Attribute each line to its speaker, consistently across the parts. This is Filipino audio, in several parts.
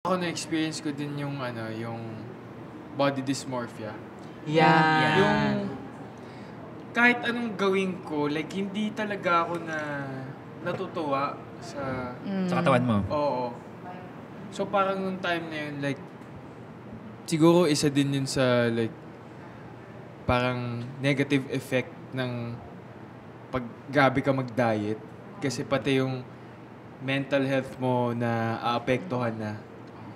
Speaker 1: Ako na-experience ko din yung yung body dysmorphia. Yung kahit anong gawin ko, like hindi talaga ako natutuwa sa
Speaker 2: katawan mo.
Speaker 1: Oo. So parang nung time na yun, like siguro isa din yun sa like parang negative effect ng pag gabi ka mag-diet kasi pati yung mental health mo na aapektuhan na.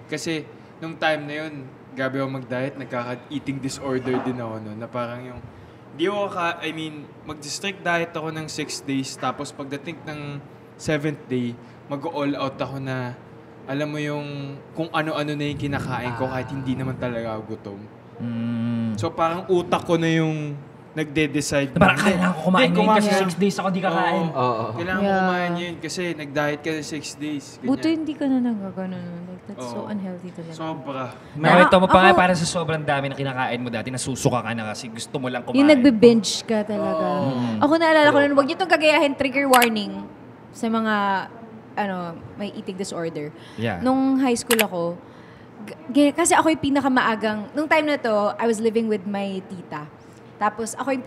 Speaker 1: Kasi nung time na yun, gabi ako mag-diet, nagkaka-eating disorder din ako no, na parang yung di ako mag-strict diet ako ng 6 days tapos pagdating ng 7th day, mag-all out ako na alam mo yung kung ano-ano na yung kinakain ko kahit hindi naman talaga ako gutom. So parang utak ko na yung nagde-decide.
Speaker 2: Parang kailangan ko kumain ngayon kasi 6 days ako di kakain.
Speaker 1: Kailangan ko kumain yun kasi nag-diet ka sa 6 days. Ganyan.
Speaker 3: Buto hindi ka na nagagano. Like, that's so unhealthy talaga.
Speaker 1: Sobra.
Speaker 2: Ito mo pa nga para sa sobrang dami na kinakain mo dati, nasusuka ka na kasi gusto mo lang kumain.
Speaker 3: Yung nagbe-binge ka talaga. Ako naalala ko nun, huwag niyo itong kagayahin, trigger warning sa mga may eating disorder.
Speaker 2: Yeah.
Speaker 3: Nung high school ako, kasi ako yung pinakamaagang, nung time na to, I was living with my tita. Tapos ako yung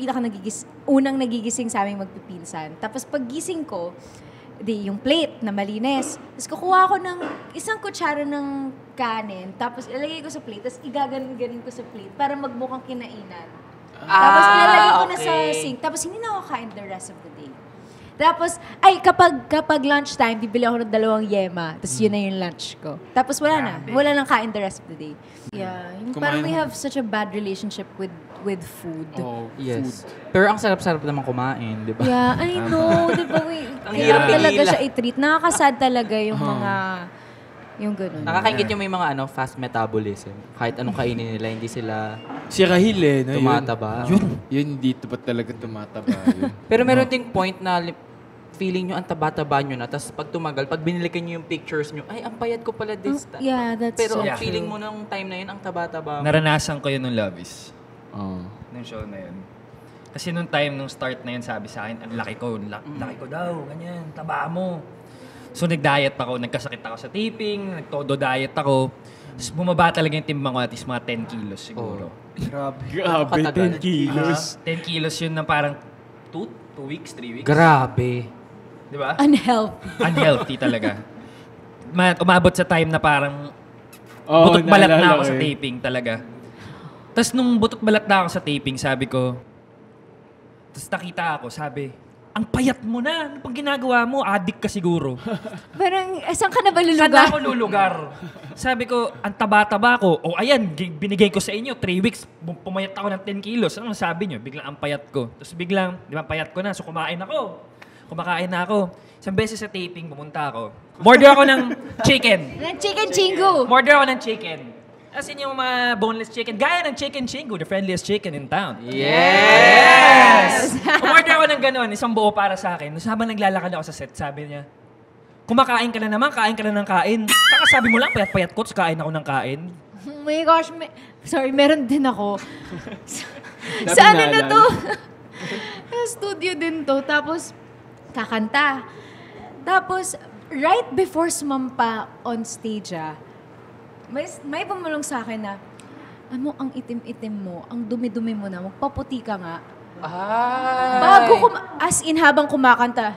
Speaker 3: unang nagigising sa aming magpipinsan. Tapos paggising ko, yung plate na malinis. Tapos kukuha ko ng isang kutsara ng kanin, tapos ilalagay ko sa plate, tapos igaganon-ganon ko sa plate para magmukhang kinainan. Tapos ilalagay ko na sa sink, tapos hindi na ako kain the rest of the day. Tapos, kapag lunchtime, bibili ako ng 2 yema. Tapos yun na yung lunch ko. Tapos wala na. Wala nang kain the rest of the day. Yeah. Parang we have such a bad relationship with food.
Speaker 4: Oh, yes. Food. Pero ang sarap-sarap naman kumain, di ba?
Speaker 3: Yeah, I know. Di ba? Kaya talaga siya i-treat. Nakakasad talaga yung mga... Yung gano'n.
Speaker 4: Nakakaingit yung may mga fast metabolism. Kahit anong kainin nila, hindi sila
Speaker 1: si Rahil
Speaker 4: tumataba.
Speaker 1: Yun dito pa talaga tumataba. Yun.
Speaker 4: Pero meron ding point na feeling nyo ang taba-taba nyo na, tapos pag tumagal, pag binilikan nyo yung pictures nyo, ay, ang payat ko pala this time.
Speaker 3: Yeah, that's
Speaker 4: Pero
Speaker 3: so
Speaker 4: ang feeling mo nung time na yun, ang taba-taba mo.
Speaker 2: Naranasan ko yun nung Love Is. Nung show na yun. Kasi nung time, nung start na yun, sabi sa akin, ang laki ko daw, ganyan, taba mo. So nag-diet ako, nagkasakit ako sa taping, nagtodo-diet ako. Tapos bumaba talaga yung timbang ko at least mga 10 kilos siguro.
Speaker 1: Grabe, 10 kilos.
Speaker 2: 10 kilos yun na parang 2 weeks, 3 weeks.
Speaker 4: Grabe.
Speaker 2: Di ba?
Speaker 3: Unhealthy
Speaker 2: talaga. Umabot sa time na parang butot balat na ako sa taping talaga. Tapos nung butot balat na ako sa taping, sabi ko, tapos nakita ako, sabi, ang payat mo na. Ano pang ginagawa mo? Addict ka siguro.
Speaker 3: Parang, saan ka na ba lulugar?
Speaker 2: Saan ako lulugar? Sabi ko, ang taba-taba ko. Ayan, binigay ko sa inyo. 3 weeks, pumayat ako ng 10 kilos. Ano sabi nyo? Biglang ang payat ko. Tapos biglang, di ba, payat ko na. So kumakain na ako. Isang beses sa taping, pumunta ako. Order ako ng chicken.
Speaker 3: Ng chicken chingu.
Speaker 2: Order ako ng chicken. As in yung mga boneless chicken. Gaya ng chicken chingu, the friendliest chicken in town.
Speaker 4: Yes!
Speaker 2: Order ako ng gano'n, isang buo para sa akin. Tapos habang naglalakad ako sa set, sabi niya, kumakain ka na naman, kain ka na ng kain. Kakasabi mo lang, payat-payat ko, tapos kain ako ng kain.
Speaker 3: Oh my gosh, sorry, meron din ako. Saan na to? Sa studio din to. Tapos, kakanta. Tapos, right before sumampa on stage, may pumulong sa akin na, ang itim-itim mo, ang dumi-dumi mo na, magpaputi ka nga. As in, habang kumakanta,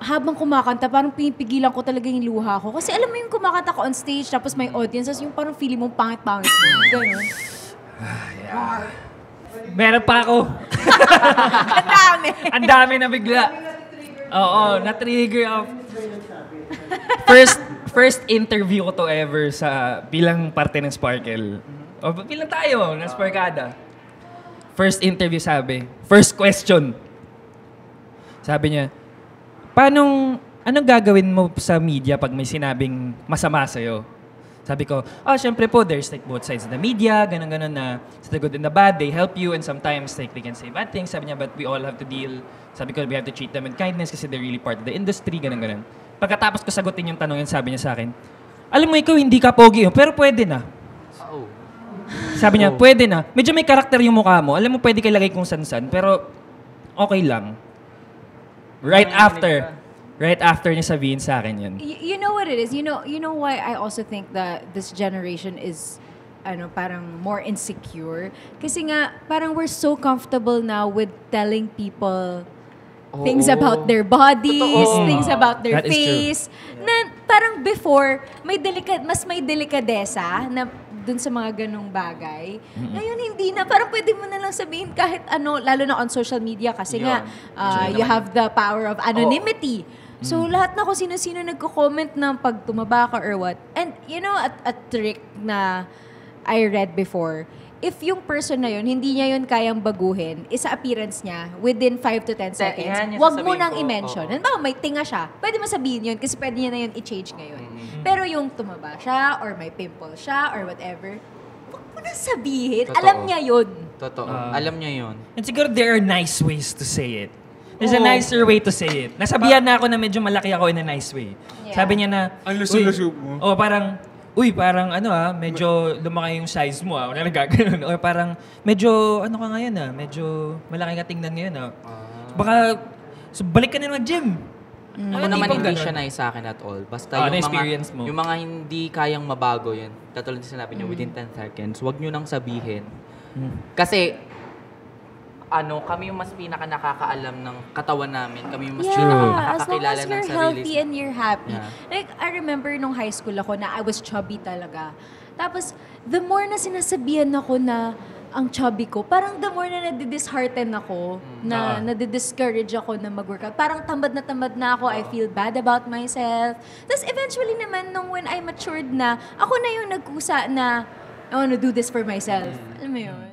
Speaker 3: habang kumakanta, parang pinipigilan ko talaga yung luha ko. Kasi alam mo yung kumakanta ko on stage, tapos may audience, tapos yung parang feeling mong pangit-pangit. Ganun.
Speaker 2: Meron pa ako.
Speaker 3: Ang dami.
Speaker 2: Ang dami na bigla. Oo, na-trigger off. First interview ko to ever bilang parte ng Sparkle. O bilang tayo, ng Sparkada. First interview first question. Sabi niya, anong gagawin mo sa media pag may sinabing masama sa'yo? Sabi ko, syempre po, there's like both sides of the media, ganun-ganun na sa the good and the bad, they help you and sometimes like they can say bad things. Sabi niya, but we all have to deal. Sabi ko, we have to treat them with kindness kasi they're really part of the industry, ganun-ganun. Pagkatapos ko sagutin yung tanong yun, sabi niya sa akin, alam mo ikaw, hindi ka pogi pero pwede na. Sabi niya, pwede na. Medyo may karakter yung mukha mo. Alam mo, pwede kay lagay kung san-san, pero okay lang. Right after, Right after niya sabihin sa akin yun.
Speaker 3: You know what it is? You know why I also think that this generation is parang more insecure? Kasi nga, parang we're so comfortable now with telling people things about their bodies, things about their
Speaker 2: That is
Speaker 3: face. Na parang before, mas may delikadesa na dun sa mga ganong bagay. Ngayon, hindi na. Parang pwede mo na lang sabihin kahit lalo na on social media kasi nga, you have the power of anonymity. So, lahat na kung sino-sino nagko-comment ng pag tumaba ka or what. And, a trick na I read before, if yung person na yun, hindi niya yun kayang baguhin, sa appearance niya, within 5 to 10 seconds, wag mo nang i-mention. Halimbawa, may tinga siya, pwede mo sabihin yun kasi pwede niya na yun i-change ngayon. Pero yung tumaba siya, or may pimple siya, or whatever, wag mo nang sabihin.
Speaker 4: Totoo.
Speaker 3: Alam niya yun.
Speaker 4: Totoo. Alam niya yun.
Speaker 2: And siguro there are nice ways to say it. There's a nicer way to say it. Nasabihan na ako na medyo malaki ako in a nice way.
Speaker 3: Yeah.
Speaker 2: Sabi niya na,
Speaker 1: Ang luso-luso mo.
Speaker 2: parang medyo lumaki yung size mo wala nagagano'n. Or parang, medyo, ka ngayon medyo malaki ka tingnan ngayon Baka, balik ka na mag-gym.
Speaker 4: Ako naman hindi siya nice sa akin at all. Basta
Speaker 2: na-experience mo.
Speaker 4: yung mga hindi kayang mabago yun, katulad din sinabi niyo, within 10 seconds, wag niyo nang sabihin. Kasi, kami yung mas pinaka nakakaalam ng katawan namin. Kami yung mas pinaka nakakakilala ng
Speaker 3: as long as you're
Speaker 4: sarili.
Speaker 3: healthy and you're happy.
Speaker 4: Yeah.
Speaker 3: Like, I remember nung high school ako na I was chubby talaga. Tapos, the more na sinasabihan ako na ang chubby ko, parang the more na nadidishearten ako, na nadidiscourage ako na mag-workout. Parang tamad na ako, I feel bad about myself. Tapos eventually naman, when I matured na, ako na yung nagkusa na, I wanna do this for myself. Alam mo yun?